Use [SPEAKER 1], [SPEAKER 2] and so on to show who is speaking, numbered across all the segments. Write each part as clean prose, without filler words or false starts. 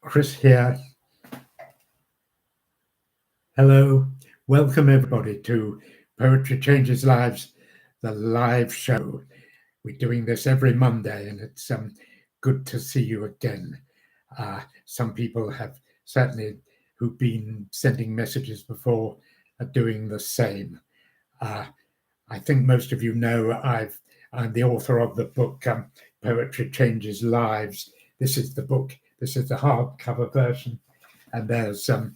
[SPEAKER 1] Chris here. Hello. Welcome everybody to Poetry Changes Lives, the live show. We're doing this every Monday and it's good to see you again. Some people have certainly who've been sending messages before are doing the same. I think most of you know I'm the author of the book Poetry Changes Lives. This is the book. This is the hardcover version, and there's a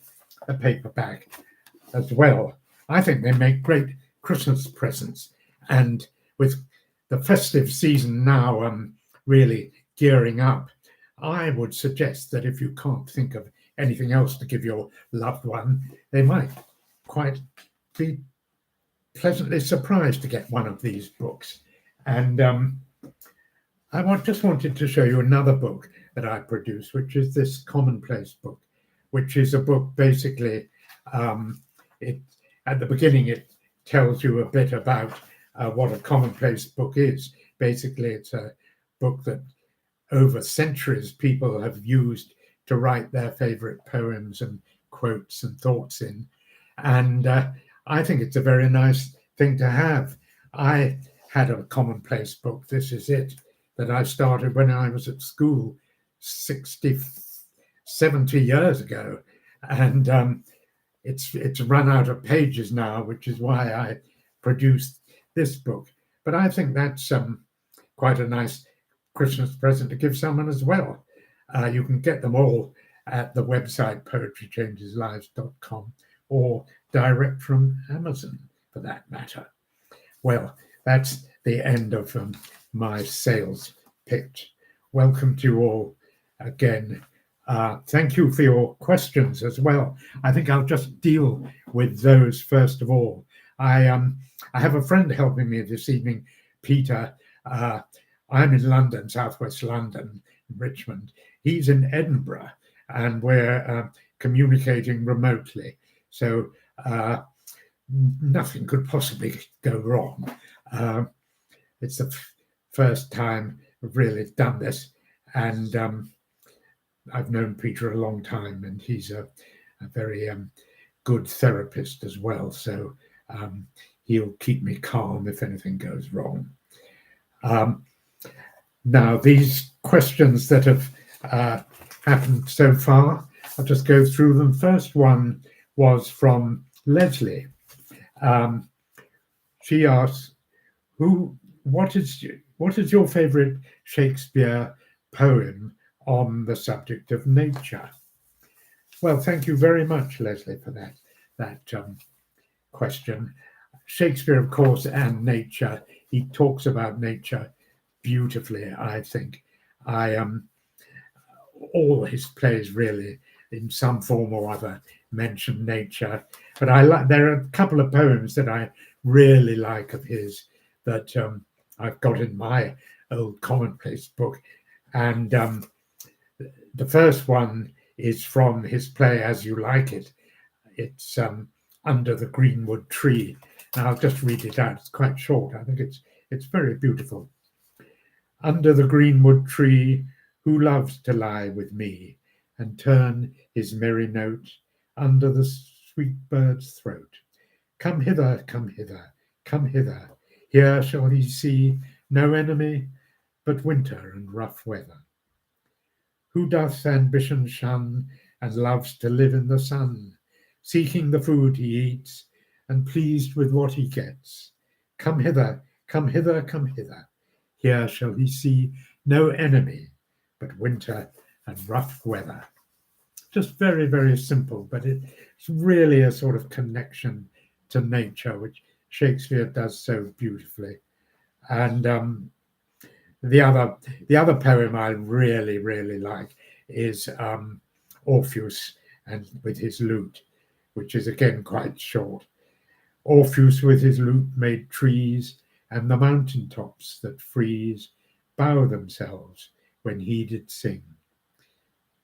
[SPEAKER 1] paperback as well. I think they make great Christmas presents, and with the festive season now really gearing up, I would suggest that if you can't think of anything else to give your loved one, they might quite be pleasantly surprised to get one of these books. And just wanted to show you another book that I produced, which is this Commonplace book, which is a book basically, it at the beginning, it tells you a bit about what a commonplace book is. Basically, it's a book that over centuries people have used to write their favorite poems and quotes and thoughts in. And I think it's a very nice thing to have. I had a commonplace book, this is it, that I started when I was at school 60, 70 years ago. And it's run out of pages now, which is why I produced this book. But I think that's quite a nice Christmas present to give someone as well. You can get them all at the website poetrychangeslives.com or direct from Amazon for that matter. Well, that's the end of my sales pitch. Welcome to you all again. Thank you for your questions as well. I think I'll just deal with those first of all. I have a friend helping me this evening, Peter. I'm in London, southwest London, Richmond. He's in Edinburgh, and we're communicating remotely. So nothing could possibly go wrong. It's the first time we've really done this, and I've known Peter a long time, and he's a very good therapist as well. So he'll keep me calm if anything goes wrong. Now, these questions that have happened so far, I'll just go through them. First one was from Leslie. She asks, what is your favorite Shakespeare poem on the subject of nature? Well, thank you very much, Leslie, for that question. Shakespeare, of course, and nature. He talks about nature beautifully, I think. All his plays really, in some form or other, mention nature. But there are a couple of poems that I really like of his that I've got in my old commonplace book. And the first one is from his play As You Like It. It's Under the Greenwood Tree. And I'll just read it out. It's quite short. I think it's very beautiful. Under the greenwood tree, who loves to lie with me and turn his merry note under the sweet bird's throat? Come hither, come hither, come hither. Here shall he see no enemy but winter and rough weather. Who doth ambition shun and loves to live in the sun, seeking the food he eats and pleased with what he gets? Come hither, come hither, come hither. Here shall he see no enemy but winter and rough weather. Just very, very simple, but it's really a sort of connection to nature, which Shakespeare does so beautifully. And the other poem I really, really like is Orpheus and with his lute, which is again quite short. Orpheus with his lute made trees, and the mountain tops that freeze bow themselves when he did sing.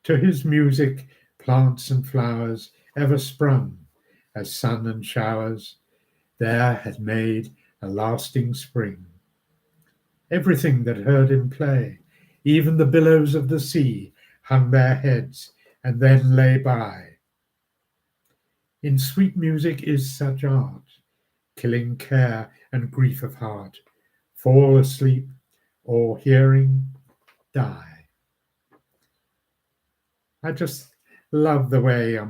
[SPEAKER 1] To his music plants and flowers ever sprung, as sun and showers there had made a lasting spring. Everything that heard him play, even the billows of the sea, hung their heads and then lay by. In sweet music is such art, killing care and grief of heart, fall asleep, or hearing, die. I just love the way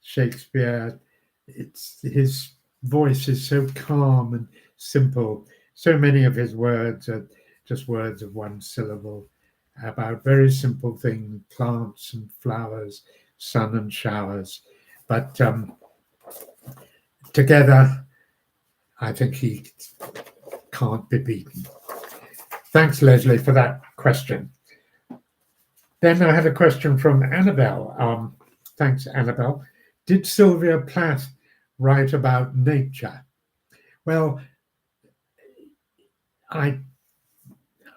[SPEAKER 1] Shakespeare, it's his voice is so calm and simple. So many of his words are just words of one syllable about very simple things, plants and flowers, sun and showers. But together, I think he can't be beaten. Thanks, Leslie, for that question. Then I had a question from Annabelle. Thanks, Annabelle. Did Sylvia Plath write about nature? Well, I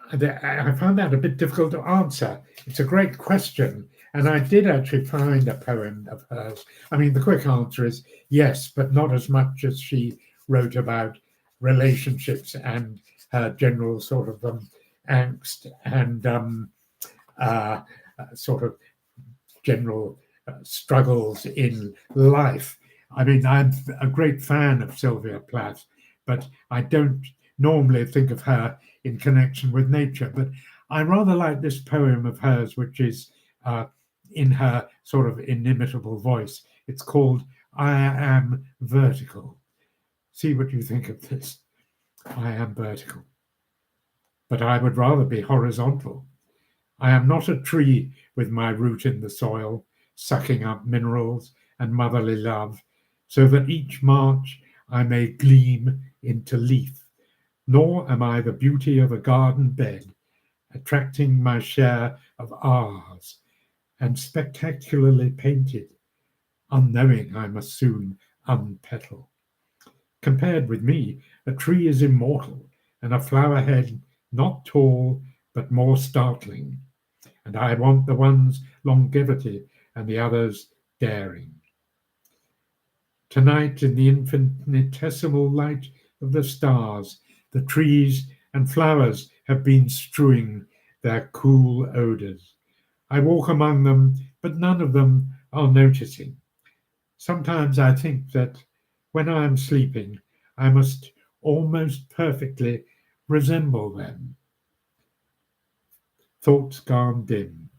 [SPEAKER 1] found that a bit difficult to answer. It's a great question. And I did actually find a poem of hers. I mean, the quick answer is yes, but not as much as she wrote about relationships and her general sort of angst and sort of general struggles in life. I mean, I'm a great fan of Sylvia Plath, but I don't normally think of her in connection with nature. But I rather like this poem of hers, which is in her sort of inimitable voice. It's called I Am Vertical. See what you think of this. I am vertical, but I would rather be horizontal. I am not a tree with my root in the soil, sucking up minerals and motherly love, so that each March I may gleam into leaf. Nor am I the beauty of a garden bed, attracting my share of R's, and spectacularly painted, unknowing I must soon unpetal. Compared with me, a tree is immortal, and a flower head not tall, but more startling. And I want the one's longevity and the other's daring. Tonight, in the infinitesimal light of the stars, the trees and flowers have been strewing their cool odors. I walk among them, but none of them are noticing. Sometimes I think that when I am sleeping, I must almost perfectly resemble them. Thoughts gone dim.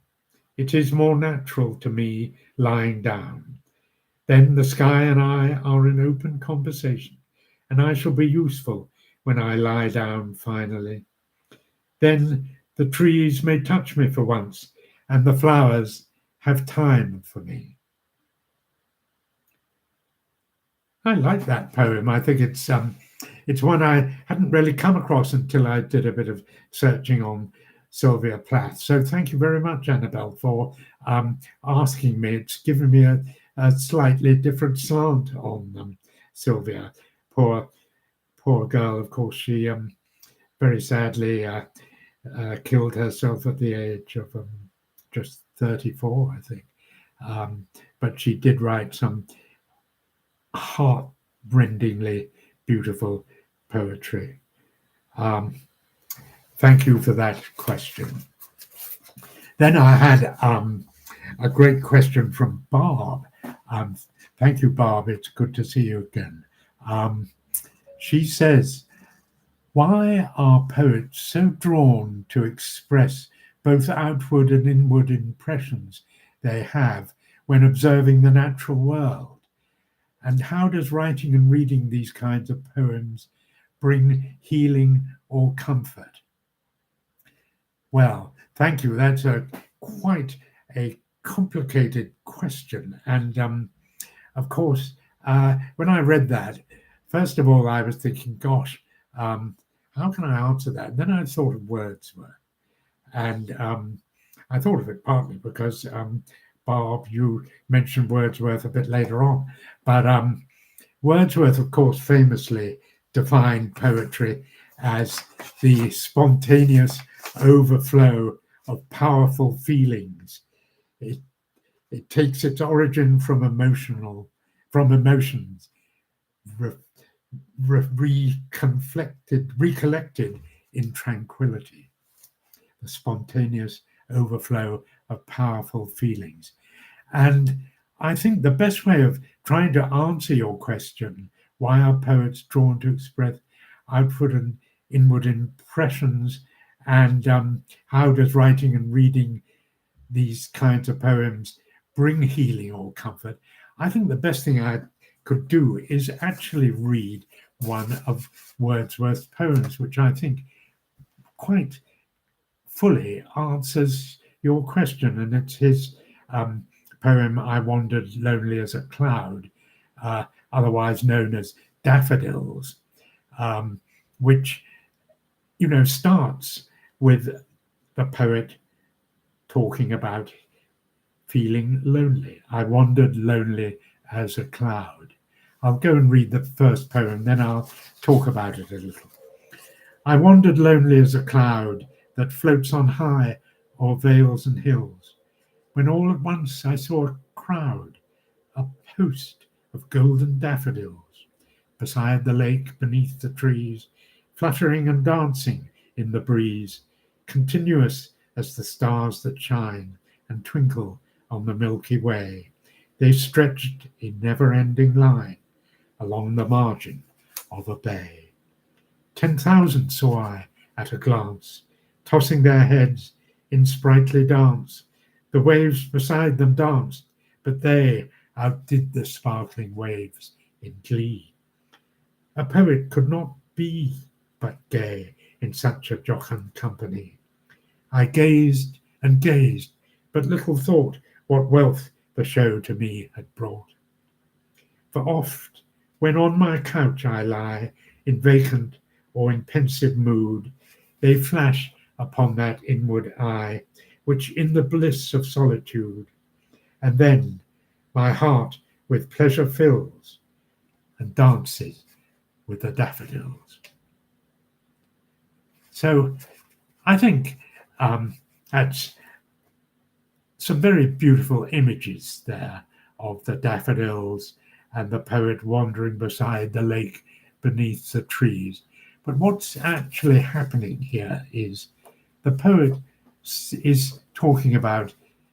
[SPEAKER 1] It is more natural to me lying down. Then the sky and I are in open conversation, and I shall be useful when I lie down finally. Then the trees may touch me for once, and the flowers have time for me. I like that poem. I think it's one I hadn't really come across until I did a bit of searching on Sylvia Plath. So thank you very much, Annabelle, for asking me. It's given me a slightly different slant on Sylvia. Poor girl. Of course, she very sadly killed herself at the age of just 34, I think. But she did write some heart-rendingly beautiful poetry. Thank you for that question. Then I had a great question from Barb. Thank you, Barb. It's good to see you again. She says, why are poets so drawn to express both outward and inward impressions they have when observing the natural world? And how does writing and reading these kinds of poems bring healing or comfort? Well, thank you. That's quite a complicated question. And of course, when I read that, first of all, I was thinking, gosh, how can I answer that? And then I thought of Wordsworth. And I thought of it partly because, Barb, you mentioned Wordsworth a bit later on. But Wordsworth, of course, famously defined poetry as the spontaneous overflow of powerful feelings. It takes its origin from emotions, recollected in tranquility. The spontaneous overflow of powerful feelings. And I think the best way of trying to answer your question, why are poets drawn to express outward and inward impressions, and how does writing and reading these kinds of poems bring healing or comfort? I think the best thing I could do is actually read one of Wordsworth's poems, which I think quite fully answers your question. And it's his poem, I Wandered Lonely as a Cloud, otherwise known as Daffodils, which, starts with the poet talking about feeling lonely. I wandered lonely as a cloud. I'll go and read the first poem, then I'll talk about it a little. I wandered lonely as a cloud that floats on high o'er vales and hills, when all at once I saw a crowd, a host of golden daffodils, beside the lake, beneath the trees, fluttering and dancing in the breeze, continuous as the stars that shine and twinkle on the Milky Way. They stretched in never-ending line along the margin of a bay. 10,000 saw I at a glance, tossing their heads in sprightly dance. The waves beside them danced, but they outdid the sparkling waves in glee. A poet could not be but gay in such a jocund company. I gazed and gazed, but little thought what wealth the show to me had brought. For oft, when on my couch I lie, in vacant or in pensive mood, they flash upon that inward eye, which in the bliss of solitude, and then my heart with pleasure fills, and dances with the daffodils. So I think that's some very beautiful images there of the daffodils and the poet wandering beside the lake beneath the trees. But what's actually happening here is the poet is talking about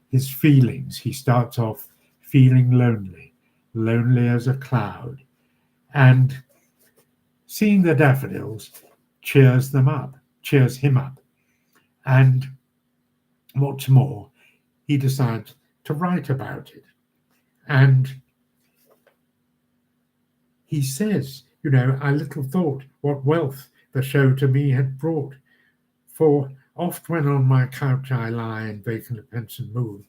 [SPEAKER 1] his feelings. He starts off feeling lonely, lonely as a cloud, and seeing the daffodils cheers him up. And what's more, he decides to write about it. And he says, I little thought what wealth the show to me had brought. For oft when on my couch I lie in vacant pensive mood,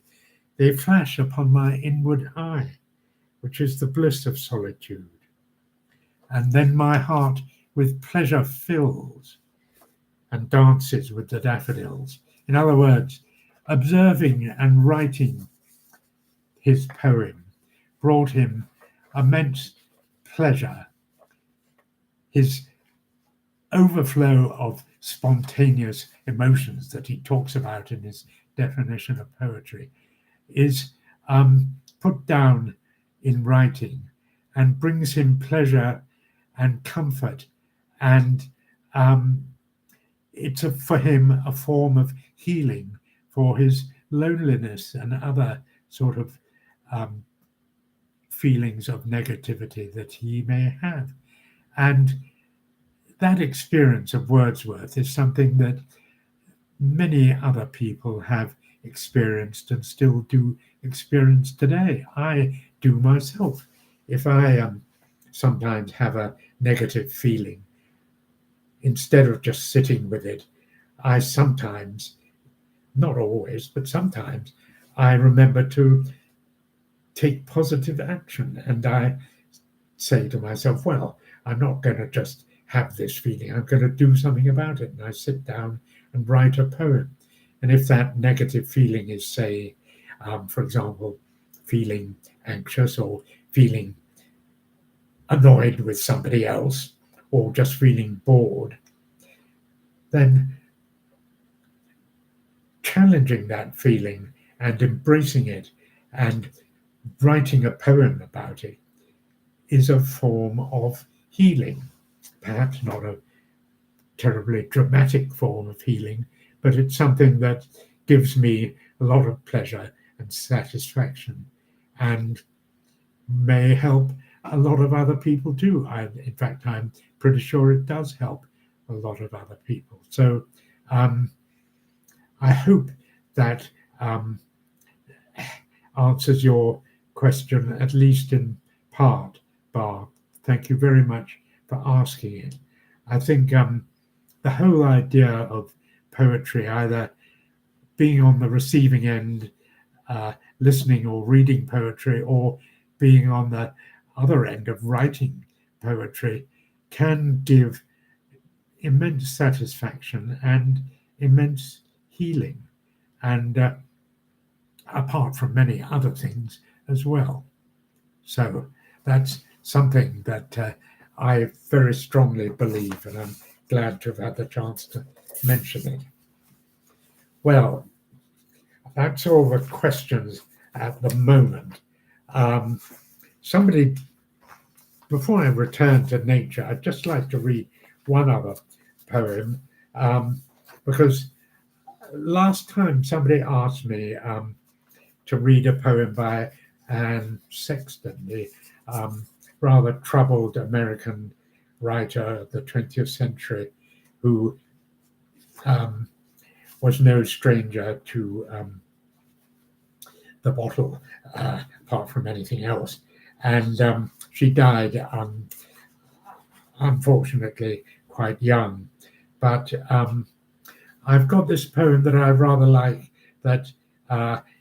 [SPEAKER 1] they flash upon my inward eye, which is the bliss of solitude. And then my heart with pleasure fills and dances with the daffodils. In other words, observing and writing his poem brought him immense pleasure. His overflow of spontaneous emotions that he talks about in his definition of poetry is put down in writing and brings him pleasure and comfort, and it's for him a form of healing for his loneliness and other sort of feelings of negativity that he may have. And that experience of Wordsworth is something that many other people have experienced and still do experience today. I do myself. If I sometimes have a negative feeling, instead of just sitting with it, I sometimes, not always, but sometimes, I remember to take positive action. And I say to myself, well, I'm not going to just have this feeling, I'm going to do something about it. And I sit down and write a poem. And if that negative feeling is, say, for example, feeling anxious or feeling annoyed with somebody else or just feeling bored, then challenging that feeling and embracing it and writing a poem about it is a form of healing. Perhaps not a terribly dramatic form of healing, but it's something that gives me a lot of pleasure and satisfaction. and may help a lot of other people too. In fact, I'm pretty sure it does help a lot of other people. So I hope that answers your question, at least in part, Barb. Thank you very much for asking it. I think the whole idea of poetry, either being on the receiving end, listening or reading poetry, or being on the other end of writing poetry, can give immense satisfaction and immense healing, and apart from many other things as well. So that's something that I very strongly believe, and I'm glad to have had the chance to mention it. Well, that's all the questions at the moment. Somebody, before I return to nature, I'd just like to read one other poem, because last time somebody asked me to read a poem by Anne Sexton, the rather troubled American writer of the 20th century, who was no stranger to the bottle, apart from anything else. And she died, unfortunately, quite young. But I've got this poem that I rather like that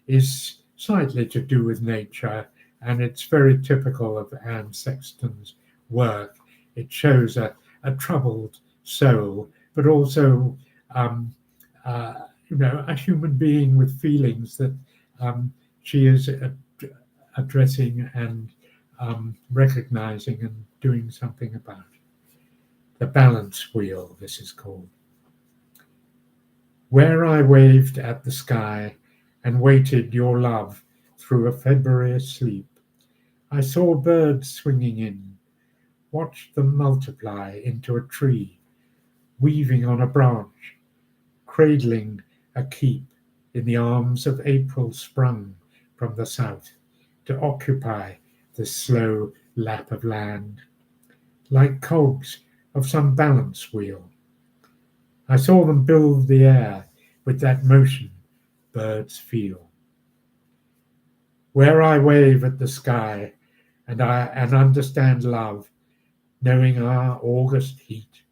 [SPEAKER 1] is slightly to do with nature, and it's very typical of Anne Sexton's work. It shows a troubled soul, but also a human being with feelings that she is addressing and recognizing and doing something about. The Balance Wheel, this is called. Where I waved at the sky and waited your love through a February sleep, I saw birds swinging in, watched them multiply into a tree, weaving on a branch, cradling a keep in the arms of April sprung from the south to occupy this slow lap of land, like cogs of some balance wheel. I saw them build the air with that motion birds feel. Where I wave at the sky and understand love, knowing our August heat,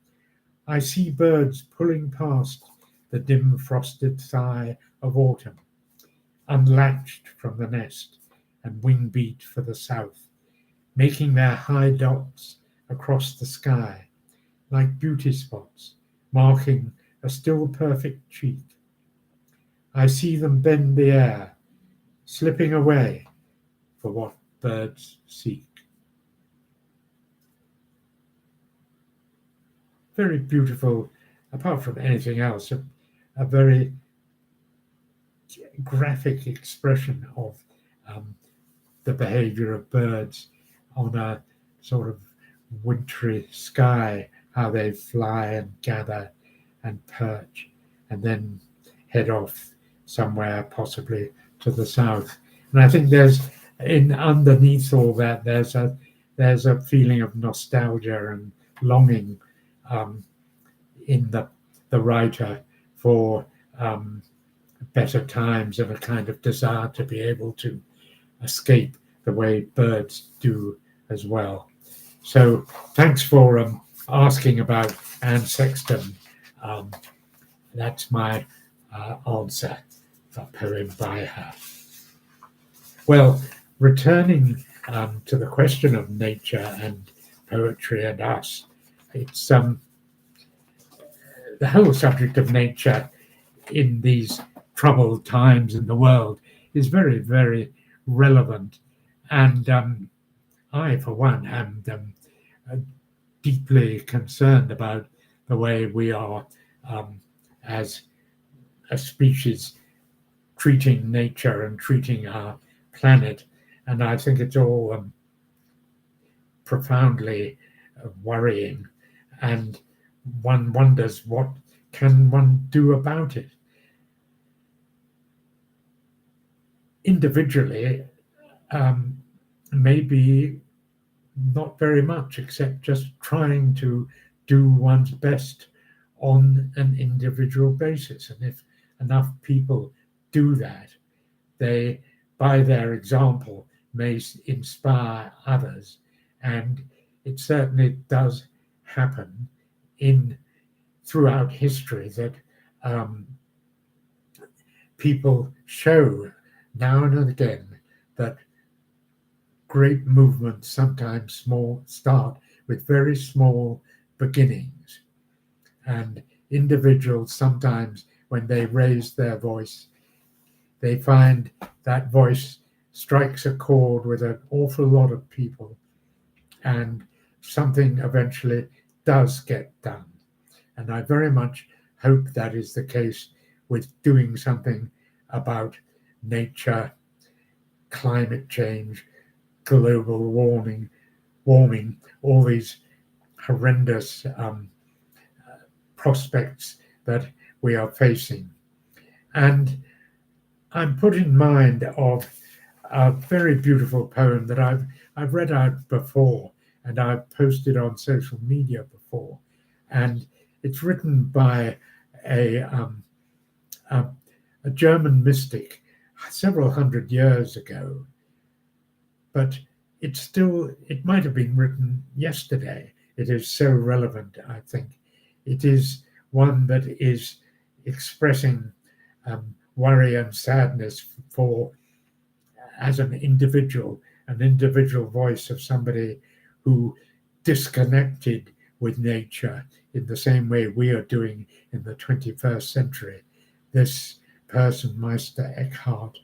[SPEAKER 1] I see birds pulling past the dim frosted thigh of autumn, unlatched from the nest and wing beat for the south, making their high dots across the sky like beauty spots marking a still perfect cheek. I see them bend the air, slipping away for what birds seek. Very beautiful, apart from anything else, a very graphic expression of the behavior of birds on a sort of wintry sky, how they fly and gather and perch and then head off somewhere, possibly to the south. And I think underneath all that, there's a feeling of nostalgia and longing in the writer for better times, and a kind of desire to be able to escape the way birds do as well. So thanks for asking about Anne Sexton. That's my answer, a poem by her. Well, returning to the question of nature and poetry and us, it's the whole subject of nature in these troubled times in the world is very, very relevant. And I, for one, am deeply concerned about the way we are, as a species, treating nature and treating our planet. And I think it's all profoundly worrying. And one wonders, what can one do about it? Individually, um, maybe not very much, except just trying to do one's best on an individual basis. And if enough people do that, they, by their example, may inspire others. And it certainly does happen in throughout history that um, people show now and again that great movements sometimes start with very small beginnings, and individuals sometimes, when they raise their voice, they find that voice strikes a chord with an awful lot of people, and something eventually does get done. And I very much hope that is the case with doing something about nature, climate change, global warming, all these horrendous prospects that we are facing. And I'm put in mind of a very beautiful poem that I've read out before, and I've posted on social media before, and it's written by a a, a German mystic several hundred years ago, but it might have been written yesterday. It is so relevant, I think. It is one that is expressing worry and sadness for, as an individual voice of somebody who disconnected with nature in the same way we are doing in the 21st century. This person, Meister Eckhart,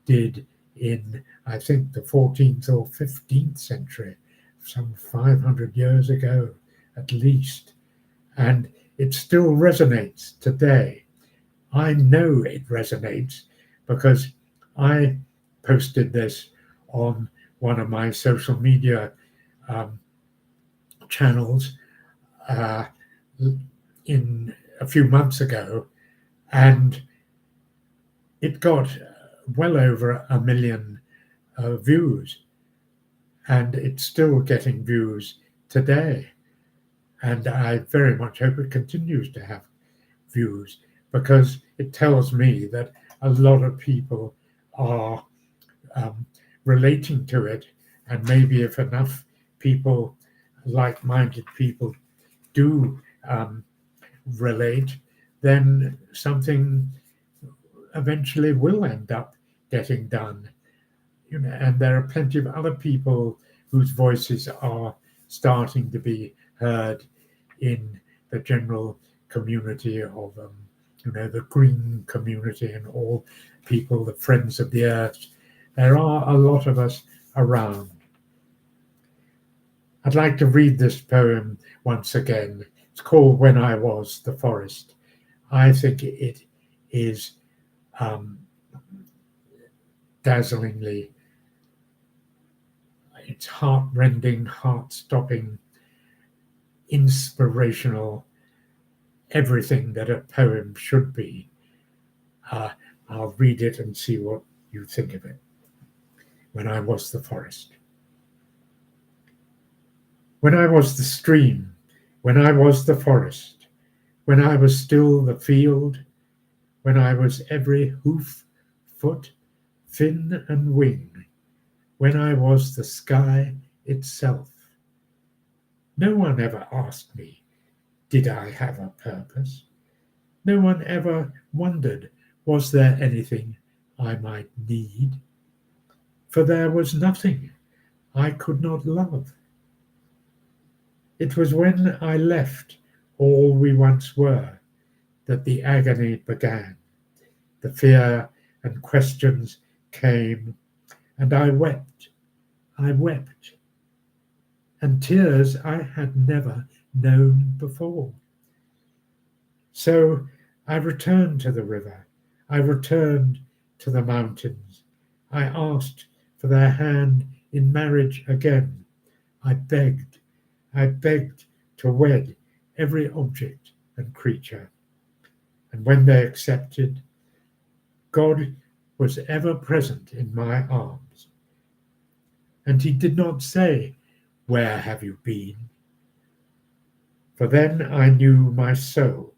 [SPEAKER 1] did in, I think, the 14th or 15th century, some 500 years ago at least. And it still resonates today. I know it resonates because I posted this on one of my social media um, channels in a few months ago, and it got well over 1 million views, and it's still getting views today. And I very much hope it continues to have views, because it tells me that a lot of people are relating to it. And maybe if enough people, like-minded people, do relate, then something eventually will end up getting done. And there are plenty of other people whose voices are starting to be heard in the general community of the green community and all people, the friends of the earth. There are a lot of us around. I'd like to read this poem once again. It's called When I Was the Forest. I think it is dazzlingly, it's heart-rending, heart-stopping, inspirational, everything that a poem should be. I'll read it and see what you think of it. When I was the forest. When I was the stream, when I was the forest, when I was still the field, when I was every hoof, foot, fin and wing, when I was the sky itself. No one ever asked me, did I have a purpose? No one ever wondered, was there anything I might need? For there was nothing I could not love. It was when I left all we once were that the agony began. The fear and questions came, and I wept, and tears I had never known before. So I returned to the river, I returned to the mountains. I asked for their hand in marriage again. I begged to wed every object and creature. And when they accepted, God was ever present in my arms. And he did not say, "Where have you been?" For then I knew my soul,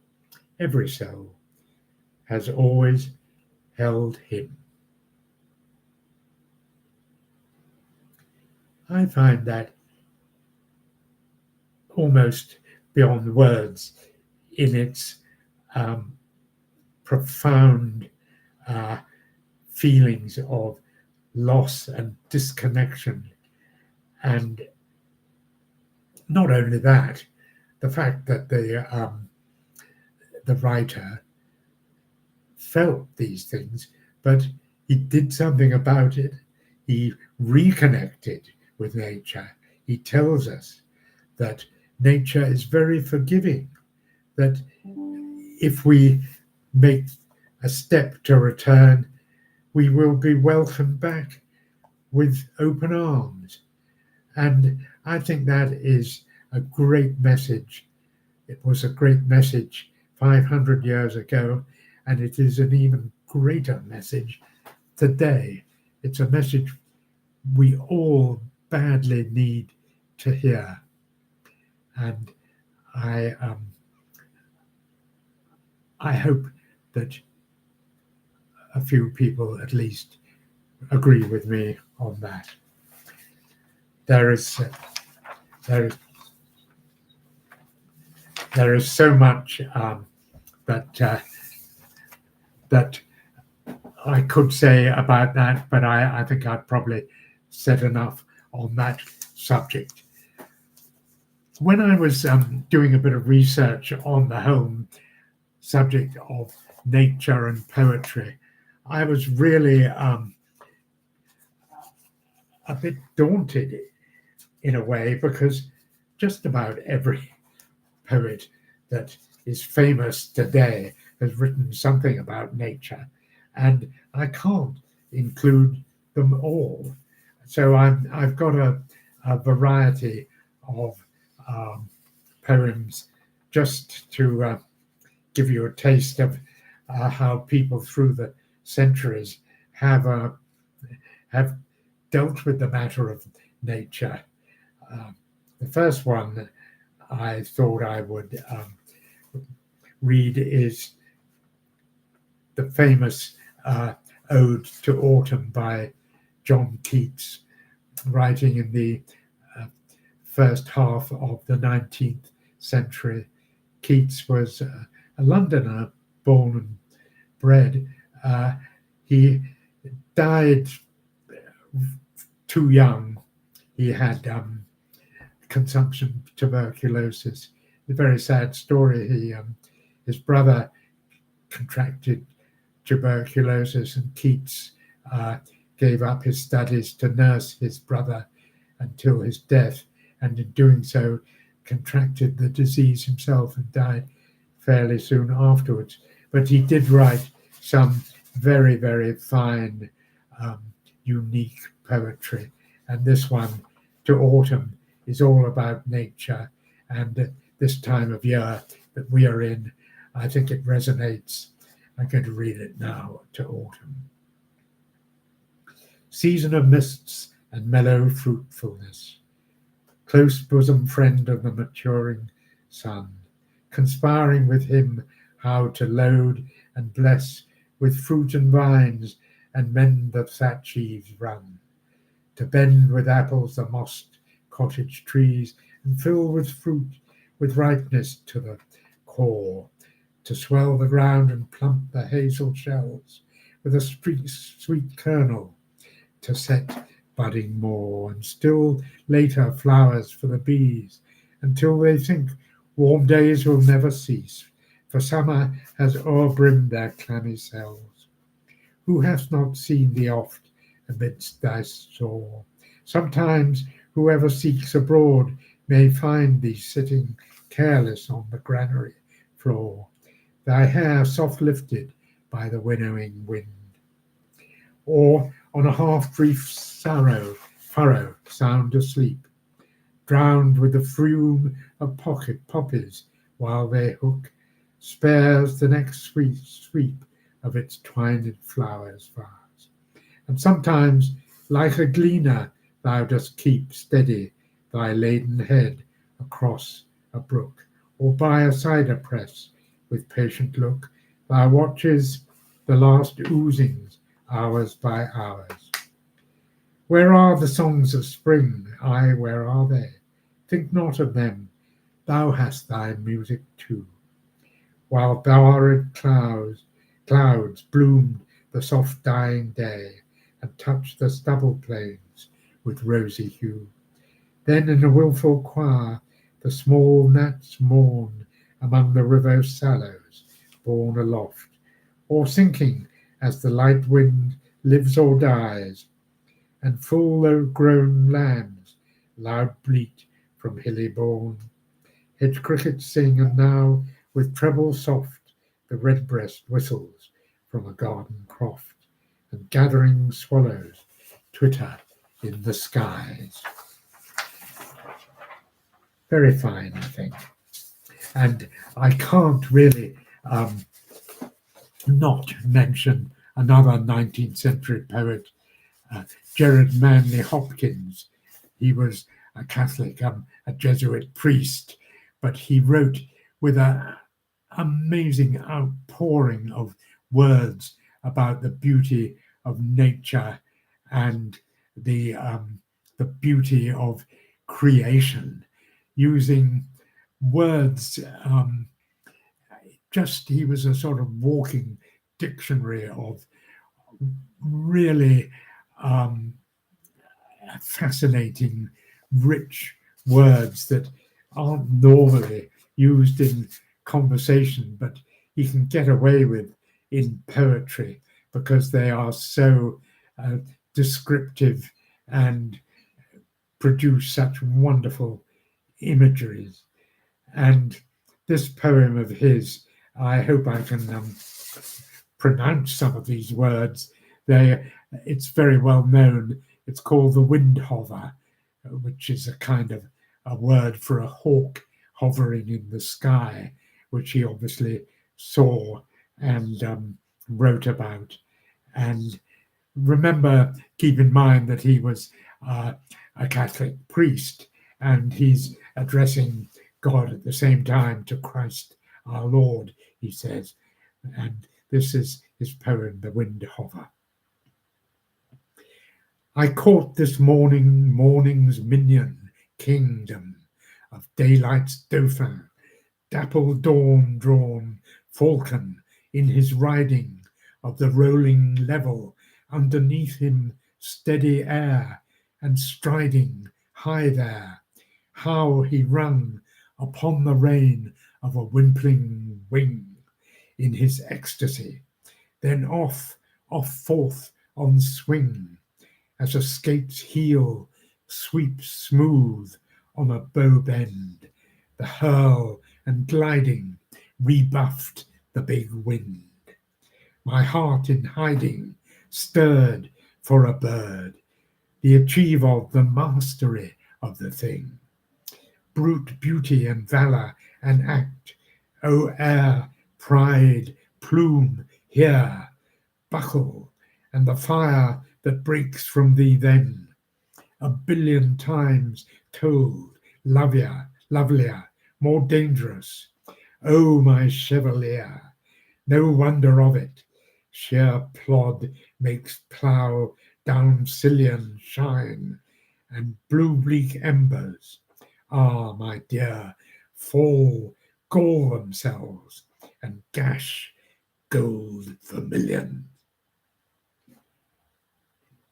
[SPEAKER 1] every soul, has always held him. I find that almost beyond words in its um, profound uh, feelings of loss and disconnection. And not only that, the fact that the writer felt these things, but he did something about it. He reconnected with nature. He tells us that nature is very forgiving, that if we make a step to return, we will be welcomed back with open arms. And I think that is a great message. It was a great message 500 years ago, and it is an even greater message today. It's a message we all badly need to hear. And I hope that a few people at least agree with me on that. There is there is so much that that I could say about that, but I think I've probably said enough on that subject. When I was doing a bit of research on the whole subject of nature and poetry, I was really a bit daunted in a way, because just about every poet that is famous today has written something about nature, and I can't include them all. So I've got a variety of poems just to give you a taste of how people through the centuries have dealt with the matter of nature. The first one I thought I would read is the famous Ode to Autumn by John Keats, writing in the first half of the 19th century. Keats was a Londoner, born and bred. He died too young. He had consumption tuberculosis. A very sad story. His brother contracted tuberculosis, and Keats gave up his studies to nurse his brother until his death, and in doing so contracted the disease himself and died fairly soon afterwards. But he did write some very, very fine, unique poetry, and this one, To Autumn, is all about nature, and this time of year that we are in, I think it resonates. I'm going to read it now. To Autumn. Season of mists and mellow fruitfulness, close bosom friend of the maturing sun, conspiring with him how to load and bless with fruit and vines, and mend the thatch eaves run, to bend with apples the mossed cottage trees, and fill with fruit, with ripeness to the core, to swell the ground and plump the hazel shells with a sweet kernel, to set budding more, and still later flowers for the bees, until they think warm days will never cease, for summer has o'erbrimmed their clammy cells. Who hath not seen thee oft amidst thy store? Sometimes whoever seeks abroad may find thee sitting careless on the granary floor, thy hair soft lifted by the winnowing wind, or on a half-brief furrow sound asleep, drowned with the fume of pocket poppies while they hook, spares the next sweep of its twined flowers fast. And sometimes, like a gleaner thou dost keep steady thy laden head across a brook, or by a cider press with patient look, thou watches the last oozings hours by hours. Where are the songs of spring? Aye, where are they? Think not of them, thou hast thy music too. While flowered clouds bloomed the soft dying day, and touched the stubble plains with rosy hue. Then in a wilful choir the small gnats mourn among the river sallows, borne aloft, or sinking as the light wind lives or dies, and full grown lambs loud bleat from hilly bourne. Hedge crickets sing, and now with treble soft the redbreast whistles from a garden croft, and gathering swallows twitter in the skies. Very fine, I think. And I can't really not mention another 19th century poet, Gerard Manley Hopkins. He was a Catholic, a Jesuit priest, but he wrote with an amazing outpouring of words about the beauty of nature and the beauty of creation, using words. Just he was a sort of walking dictionary of really fascinating, rich words that aren't normally used in conversation, but he can get away with in poetry because they are so descriptive and produce such wonderful imageries. And this poem of his, I hope I can pronounce some of these words. It's very well known. It's called the wind hover, which is a kind of a word for a hawk hovering in the sky, which he obviously saw and wrote about. And remember, keep in mind that he was a Catholic priest, and he's addressing God at the same time to Christ our Lord, he says. And this is his poem, The Wind Hover. I caught this morning's minion kingdom of daylight's dauphin, dapple dawn drawn falcon in his riding of the rolling level, underneath him steady air, and striding high there, how he rung upon the rein of a wimpling wing in his ecstasy, then off forth on swing, as a skate's heel sweeps smooth on a bow bend, the hurl and gliding rebuffed the big wind. My heart in hiding stirred for a bird, the achieve of the mastery of the thing. Brute beauty and valour and act, O air, pride, plume, here, buckle, and the fire that breaks from thee then, a billion times told, lovelier, more dangerous. O my chevalier, no wonder of it, sheer plod makes plough down Sicilian shine, and blue bleak embers, my dear, fall, gall themselves, and gash gold vermilion.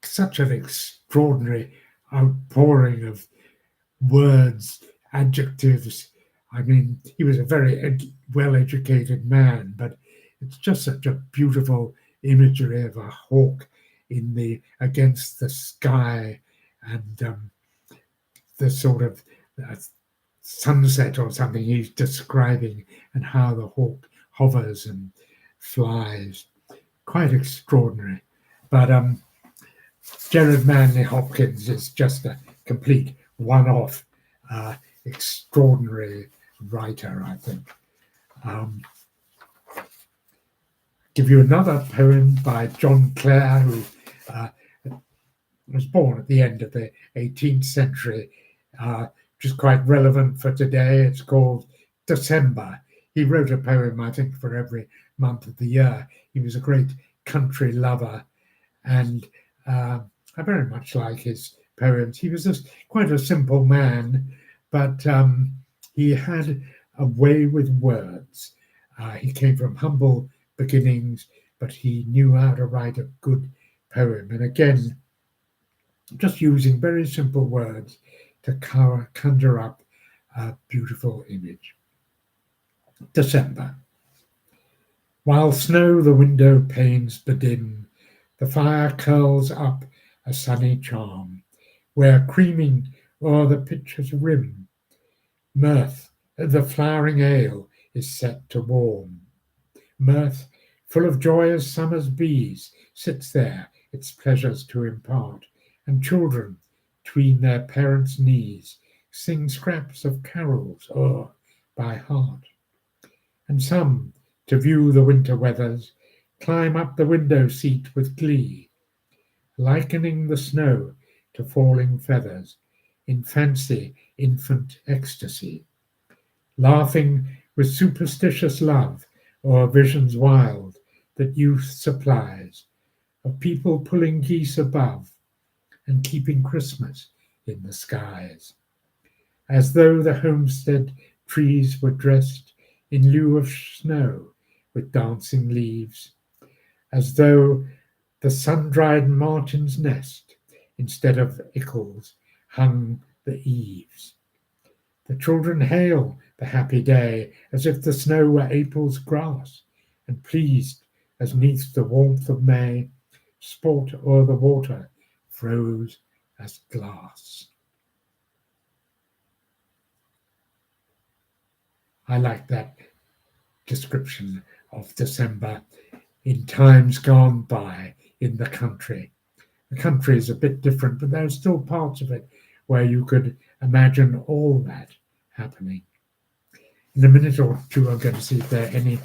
[SPEAKER 1] Such an extraordinary outpouring of words, adjectives. I mean, he was a very well-educated man, but it's just such a beautiful imagery of a hawk against the sky, and the sort of sunset or something he's describing, and how the hawk hovers and flies. Quite extraordinary. But Gerard Manley Hopkins is just a complete one-off, extraordinary writer, I think. Give you another poem by John Clare, who was born at the end of the 18th century, which is quite relevant for today. It's called December. He wrote a poem, I think, for every month of the year. He was a great country lover, and I very much like his poems. He was just quite a simple man, but he had a way with words. He came from humble beginnings, but he knew how to write a good poem. And again, just using very simple words to conjure up a beautiful image. December. While snow the window panes bedim, the fire curls up a sunny charm, where creaming o'er the pitcher's rim, mirth, the flowering ale, is set to warm. Mirth, full of joy as summer's bees, sits there its pleasures to impart, and children, tween their parents' knees, sing scraps of carols o'er by heart. And some, to view the winter weathers, climb up the window seat with glee, likening the snow to falling feathers, in fancy infant ecstasy, laughing with superstitious love o'er visions wild that youth supplies, of people pulling geese above and keeping Christmas in the skies, as though the homestead trees were dressed in lieu of snow with dancing leaves, as though the sun-dried martin's nest, instead of ickles, hung the eaves. The children hail the happy day as if the snow were April's grass, and pleased as neath the warmth of May, sport o'er the water, froze as glass. I like that description of December in times gone by in the country. The country is a bit different, but there are still parts of it where you could imagine all that happening. In a minute or two, I'm going to see if there are any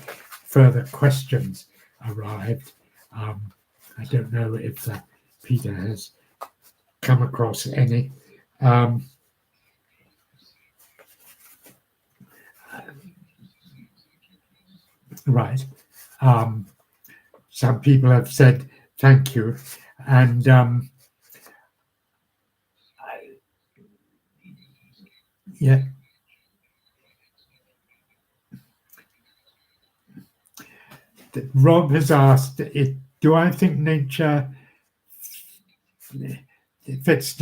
[SPEAKER 1] further questions arrived. I don't know if Peter has come across any. Right. Some people have said thank you, and yeah. Rob has asked, do I think nature fits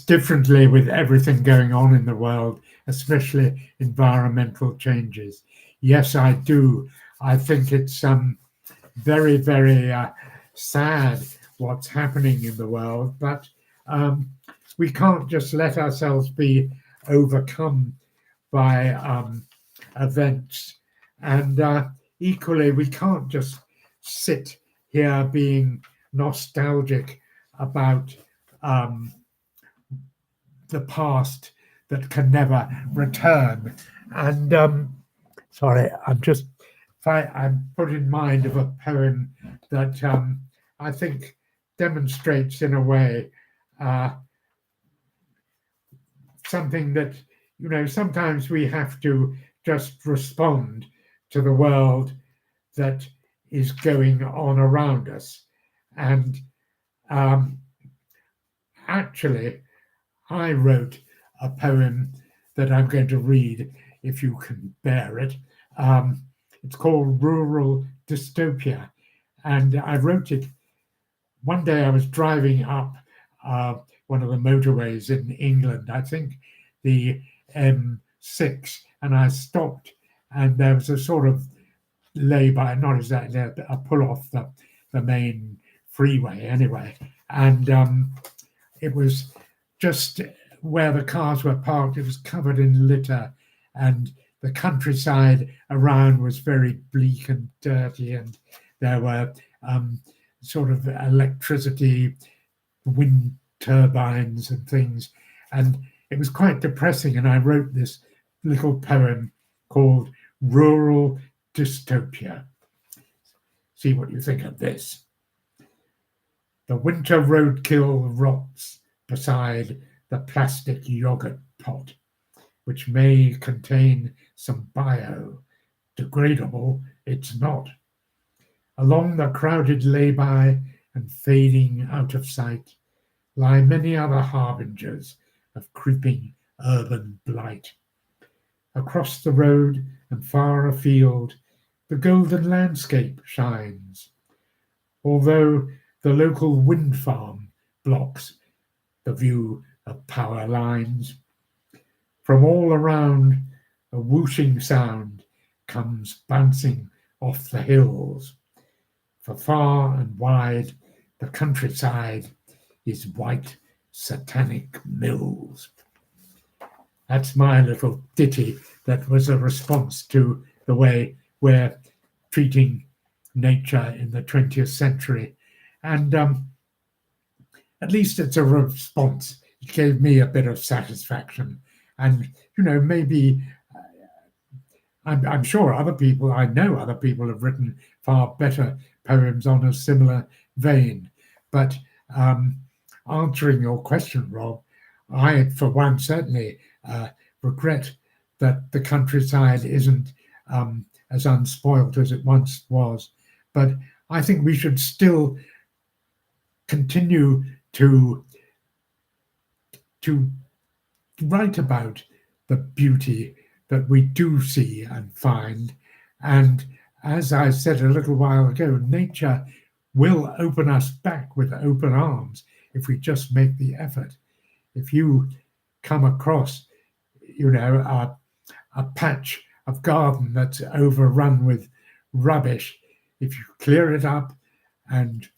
[SPEAKER 1] differently with everything going on in the world, especially environmental changes? Yes, I do. I think it's very, very sad what's happening in the world, but we can't just let ourselves be overcome by events. And equally, we can't just sit here being nostalgic about the past that can never return. And sorry, I'm put in mind of a poem that I think demonstrates in a way something that, sometimes we have to just respond to the world that is going on around us. And actually, I wrote a poem that I'm going to read, if you can bear it. It's called Rural Dystopia. And I wrote it one day. I was driving up one of the motorways in England, I think the M6, and I stopped, and there was a sort of lay-by, not exactly a pull-off the main freeway anyway, and it was just where the cars were parked, it was covered in litter, and the countryside around was very bleak and dirty, and there were sort of electricity, wind turbines and things, and it was quite depressing. And I wrote this little poem called Rural Dystopia. see what you think of this. The winter roadkill rots beside the plastic yogurt pot, which may contain some biodegradable, it's not. Along the crowded lay-by and fading out of sight lie many other harbingers of creeping urban blight. Across the road and far afield, the golden landscape shines, although the local wind farm blocks the view of power lines. From all around, a whooshing sound comes bouncing off the hills. For far and wide, the countryside is white satanic mills. That's my little ditty that was a response to the way we're treating nature in the 20th century. And at least it's a response. It gave me a bit of satisfaction. And, maybe I'm sure I know other people have written far better poems on a similar vein. But answering your question, Rob, I, for one, certainly regret that the countryside isn't as unspoilt as it once was. But I think we should still continue to write about the beauty that we do see and find. And as I said a little while ago, nature will open us back with open arms if we just make the effort. If you come across, a patch of garden that's overrun with rubbish, if you clear it up and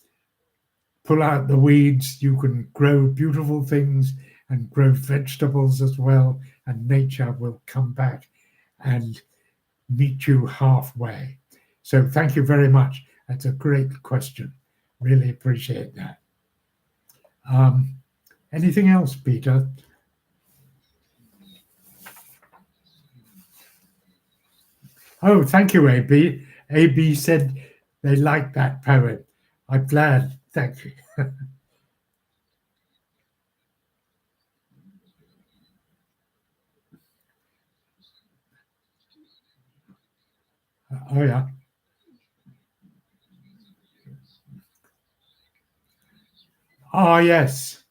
[SPEAKER 1] pull out the weeds, you can grow beautiful things and grow vegetables as well, and nature will come back and meet you halfway. So thank you very much. That's a great question. Really appreciate that. Anything else, Peter? Oh, thank you, AB. AB said they liked that poem. I'm glad. Thank you. Oh, yeah. Oh, yes.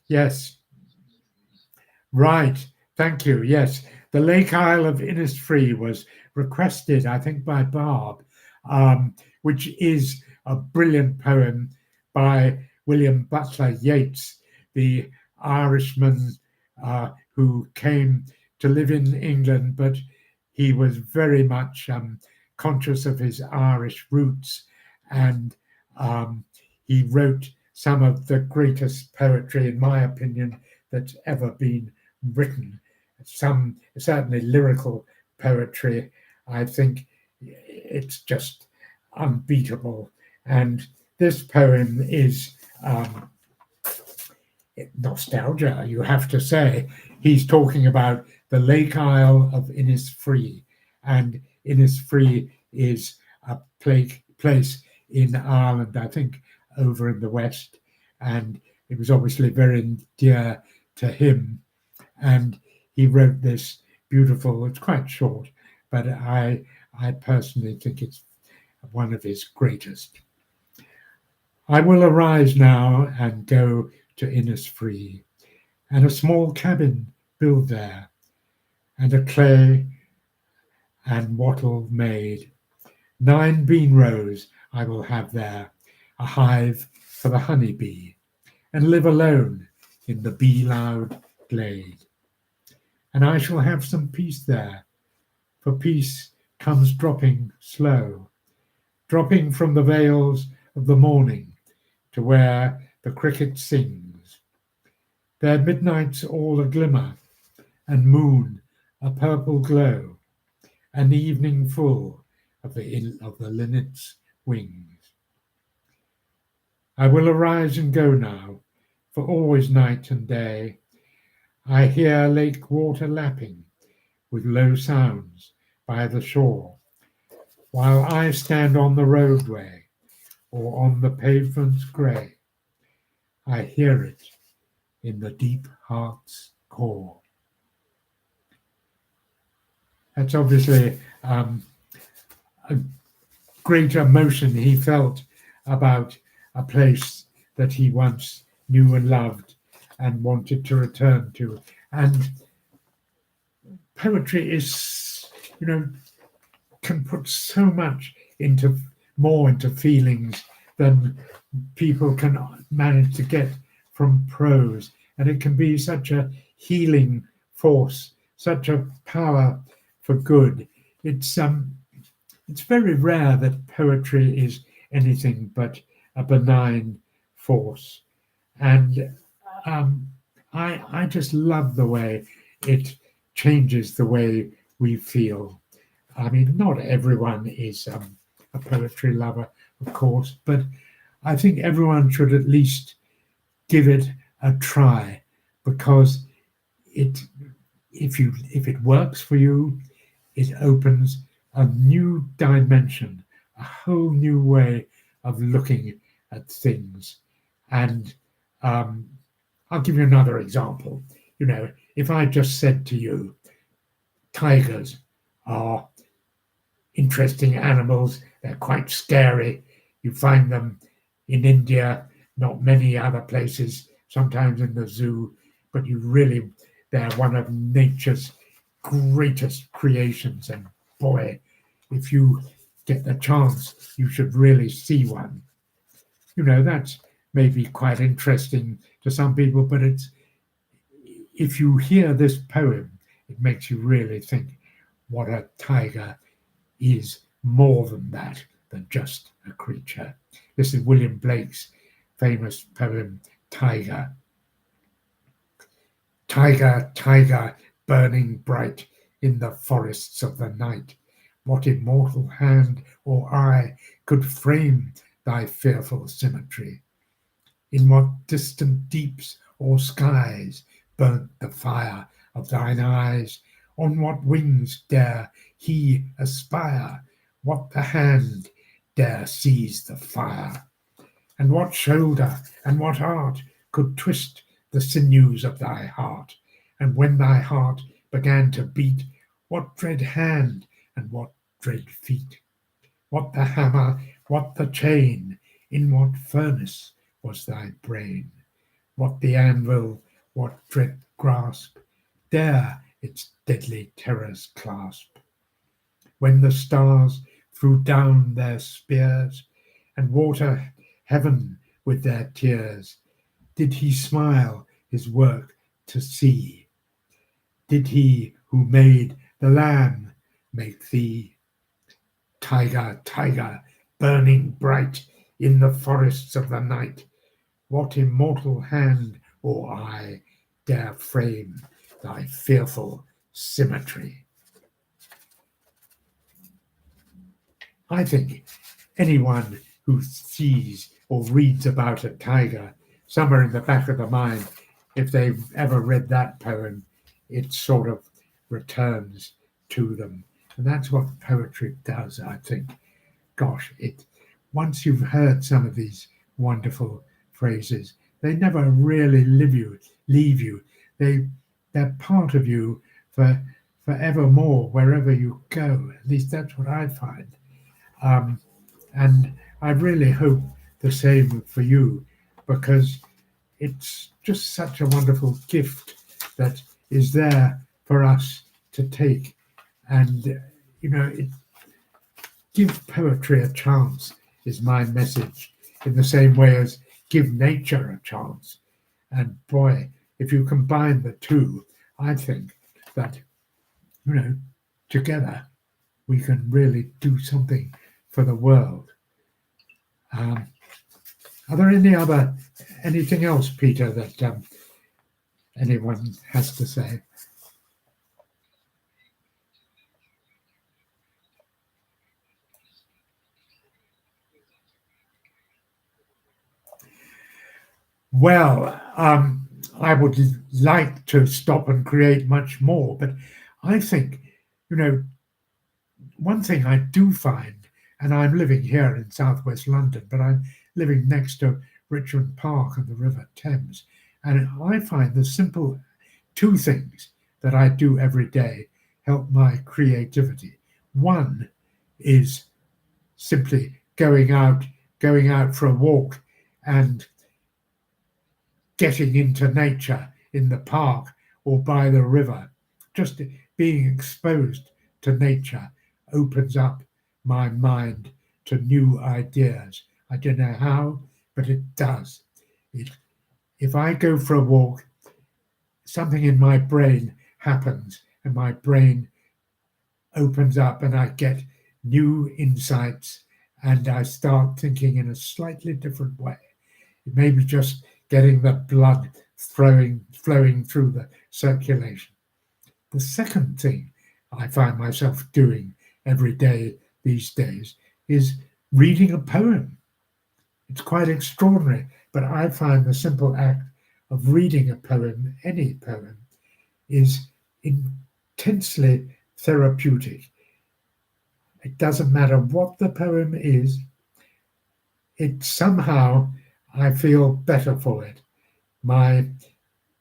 [SPEAKER 1] Yes. Right. Thank you. Yes. The Lake Isle of Innisfree was requested, I think, by Barb, which is a brilliant poem by William Butler Yeats, the Irishman who came to live in England, but he was very much conscious of his Irish roots, and he wrote some of the greatest poetry, in my opinion, that's ever been written. Some certainly lyrical poetry. I think it's just unbeatable. And this poem is nostalgia, you have to say. He's talking about the Lake Isle of Innisfree, and Innisfree is a place in Ireland, I think, over in the west, and it was obviously very dear to him. And he wrote this beautiful, it's quite short, but I personally think it's one of his greatest. I will arise now and go to Innisfree, and a small cabin build there, and a clay and wattle made. 9 bean rows I will have there, a hive for the honey bee, and live alone in the bee loud glade. And I shall have some peace there, for peace comes dropping slow, dropping from the vales of the morning to where the cricket sings. Their midnights all a glimmer, and moon a purple glow, and evening full of the linnet's wings. I will arise and go now, for always night and day I hear lake water lapping with low sounds by the shore, while I stand on the roadway or on the pavements grey. I hear it in the deep heart's core. That's obviously a great emotion he felt about a place that he once knew and loved and wanted to return to. And poetry is, can put so much into feelings than people can manage to get from prose. And it can be such a healing force, such a power for good. It's very rare that poetry is anything but a benign force. And I just love the way it changes the way we feel. I mean, not everyone is a poetry lover, of course, but I think everyone should at least give it a try, because if it works for you, it opens a new dimension, a whole new way of looking at things. And I'll give you another example. If I just said to you, tigers are interesting animals, they're quite scary. You find them in India, not many other places, sometimes in the zoo, but they're one of nature's greatest creations. And boy, if you get the chance, you should really see one. That's maybe quite interesting to some people, but if you hear this poem, it makes you really think what a tiger is more than that, than just a creature. This is William Blake's famous poem, Tiger. Tiger, tiger, burning bright in the forests of the night, what immortal hand or eye could frame thy fearful symmetry? In what distant deeps or skies burnt the fire of thine eyes? On what wings dare he aspire? What the hand dare seize the fire? And what shoulder and what art could twist the sinews of thy heart? And when thy heart began to beat, what dread hand and what dread feet? What the hammer, what the chain? In what furnace was thy brain? What the anvil, what dread grasp dare its deadly terrors clasp? When the stars threw down their spears and water heaven with their tears, did he smile his work to see? Did he who made the lamb make thee? Tiger, tiger, burning bright in the forests of the night, what immortal hand or eye dare frame thy fearful symmetry? I think anyone who sees or reads about a tiger, somewhere in the back of the mind, if they've ever read that poem, it sort of returns to them. And that's what poetry does, I think. Gosh, once you've heard some of these wonderful phrases, they never really leave you. They're part of you forevermore, wherever you go. At least that's what I find. And I really hope the same for you, because it's just such a wonderful gift that is there for us to take. And, give poetry a chance is my message, in the same way as give nature a chance. And boy, if you combine the two, I think that, together we can really do something for the world. Are there anything else, Peter, that anyone has to say? Well, I would like to stop and create much more, but I think, one thing I do find, And I'm living here in southwest London, but I'm living next to Richmond Park and the River Thames. And I find the simple two things that I do every day help my creativity. One is simply going out for a walk and getting into nature in the park or by the river. Just being exposed to nature opens up my mind to new ideas. I don't know how, but it does. If I go for a walk, something in my brain happens and my brain opens up and I get new insights and I start thinking in a slightly different way. It may be just getting the blood flowing through the circulation. The second thing I find myself doing every day these days is reading a poem. It's quite extraordinary, but I find the simple act of reading a poem, any poem, is intensely therapeutic. It doesn't matter what the poem is, it somehow I feel better for it. My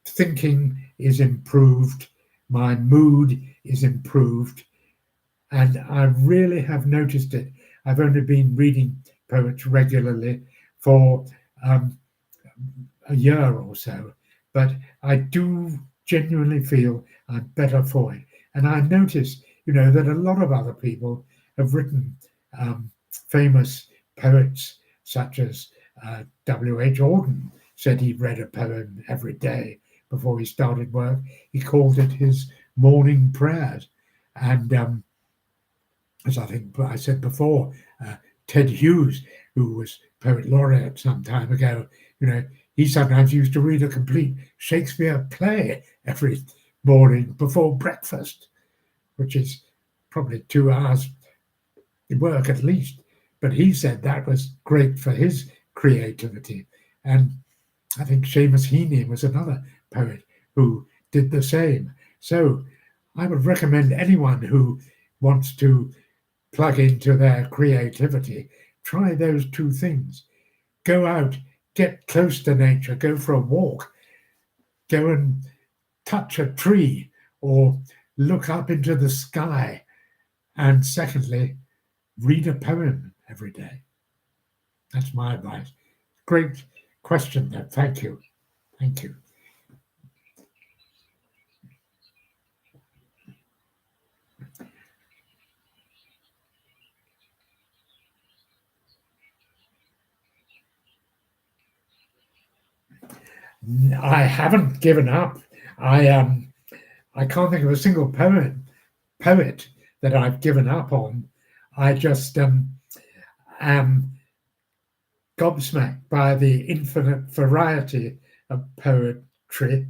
[SPEAKER 1] thinking is improved, my mood is improved, and I really have noticed it. I've only been reading poets regularly for a year or so, but I do genuinely feel I'm better for it. And I notice, that a lot of other people have written famous poets such as W.H. Auden said he read a poem every day before he started work. He called it his morning prayers. And as I think I said before, Ted Hughes, who was poet laureate some time ago, he sometimes used to read a complete Shakespeare play every morning before breakfast, which is probably 2 hours work at least. But he said that was great for his creativity. And I think Seamus Heaney was another poet who did the same. So I would recommend anyone who wants to plug into their creativity, try those two things. Go out, get close to nature, go for a walk, go and touch a tree or look up into the sky. And secondly, read a poem every day. That's my advice. Great question there. Thank you. Thank you. I haven't given up. I can't think of a single poet that I've given up on. I just am gobsmacked by the infinite variety of poetry,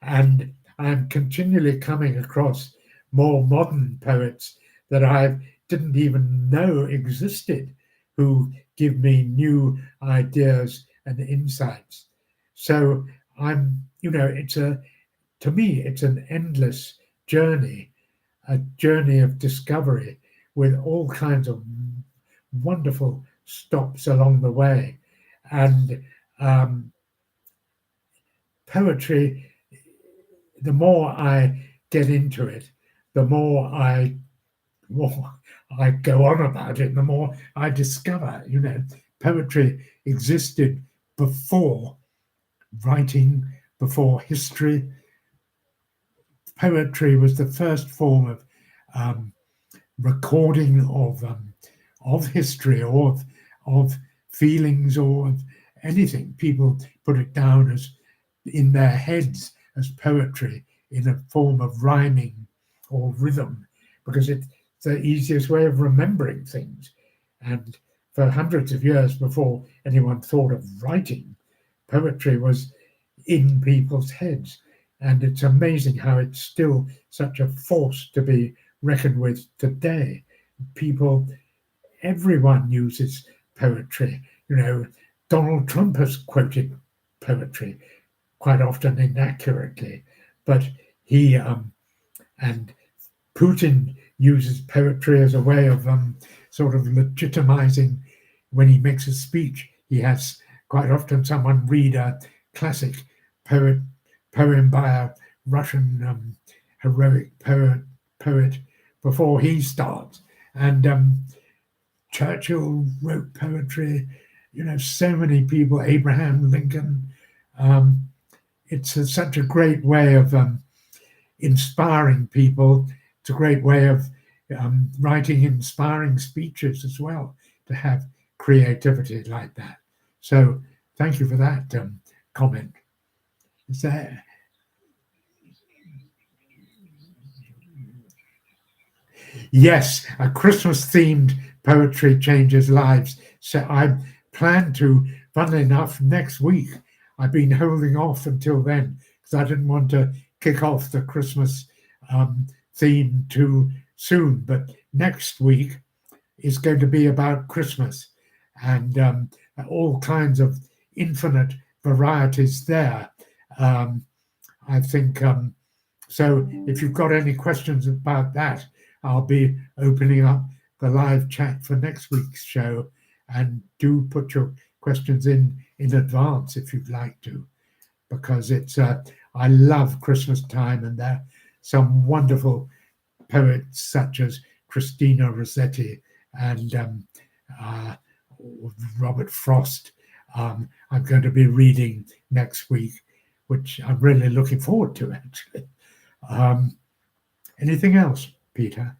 [SPEAKER 1] and I'm continually coming across more modern poets that I didn't even know existed, who give me new ideas and insights. So to me, it's an endless journey, a journey of discovery with all kinds of wonderful stops along the way. And poetry, the more I get into it, the more I go on about it, the more I discover, poetry existed before writing, before history. Poetry was the first form of recording of history or of feelings or of anything. People put it down as in their heads as poetry in a form of rhyming or rhythm, because it's the easiest way of remembering things. And for hundreds of years before anyone thought of writing, poetry was in people's heads. And it's amazing how it's still such a force to be reckoned with today. Everyone uses poetry. Donald Trump has quoted poetry, quite often inaccurately, but and Putin uses poetry as a way of sort of legitimizing when he makes a speech. He has quite often someone read a classic poem by a Russian heroic poet before he starts. And Churchill wrote poetry, so many people, Abraham Lincoln. It's such a great way of inspiring people. It's a great way of writing inspiring speeches as well, to have creativity like that. So thank you for that comment. Is there? Yes, a Christmas themed poetry changes lives. So I plan to, funnily enough, next week. I've been holding off until then because I didn't want to kick off the Christmas theme too soon. But next week is going to be about Christmas and all kinds of infinite varieties there. I think so. If you've got any questions about that, I'll be opening up the live chat for next week's show, and do put your questions in advance if you'd like to, because it's I love Christmas time, and there are some wonderful poets such as Christina Rossetti and Robert Frost. I'm going to be reading next week, which I'm really looking forward to, actually. Anything else, Peter?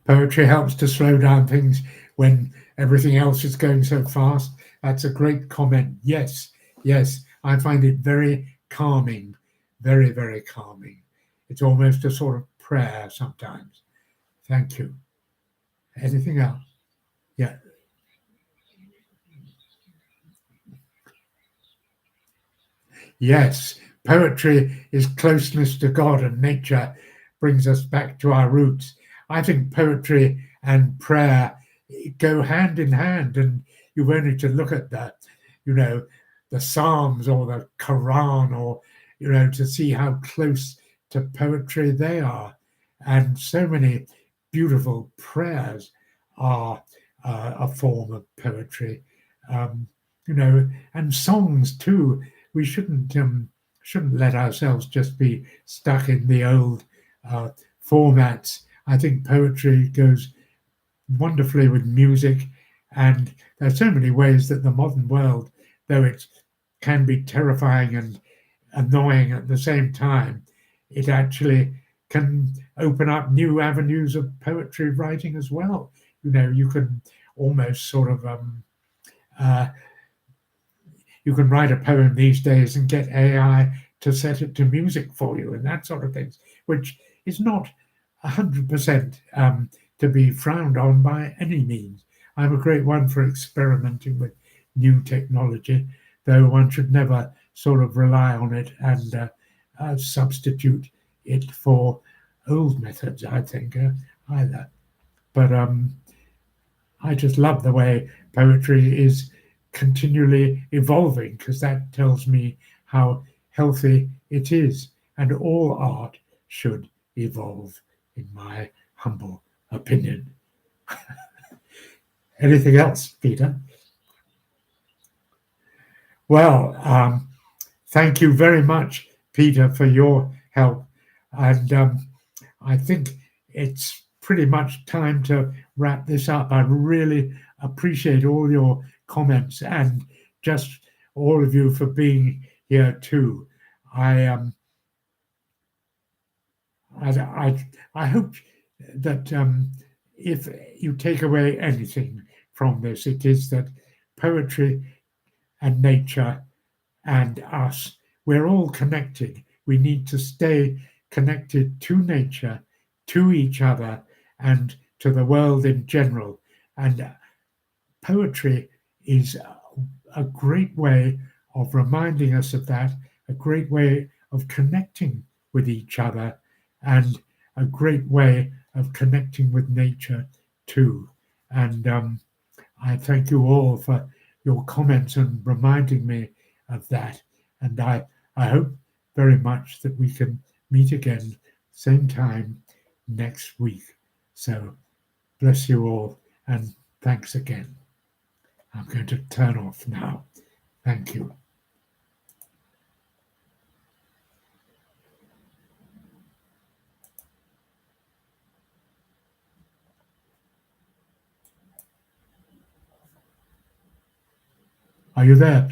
[SPEAKER 1] Poetry helps to slow down things when everything else is going so fast. That's a great comment. Yes, yes. I find it very calming, very, very calming. It's almost a sort of prayer sometimes. Thank you. Anything else? Yeah. Yes. Poetry is closeness to God, and nature brings us back to our roots. I think poetry and prayer go hand in hand, and you've only to look at the Psalms or the Quran, or to see how close to poetry they are. And so many beautiful prayers are a form of poetry. And songs too. We shouldn't let ourselves just be stuck in the old formats. I think poetry goes wonderfully with music, and there are so many ways that the modern world, though it can be terrifying and annoying at the same time, it actually can open up new avenues of poetry writing as well. You can almost sort of you can write a poem these days and get AI to set it to music for you and that sort of things, which is not 100% to be frowned on by any means. I'm a great one for experimenting with new technology, though one should never sort of rely on it and substitute it for old methods, I think, either. But I just love the way poetry is continually evolving, because that tells me how healthy it is. And all art should evolve, in my humble opinion. Anything else, Peter? Well, thank you very much, Peter, for your help. And I think it's pretty much time to wrap this up. I really appreciate all your comments and just all of you for being here too. I hope that if you take away anything from this, it is that poetry and nature and us, we're all connected. We need to stay connected to nature, to each other, and to the world in general. And poetry is a great way of reminding us of that, a great way of connecting with each other, and a great way of connecting with nature too. And I thank you all for your comments and reminding me of that. And I hope very much that we can meet again same time next week. So bless you all and thanks again. I'm going to turn off now. Thank you. Are you there?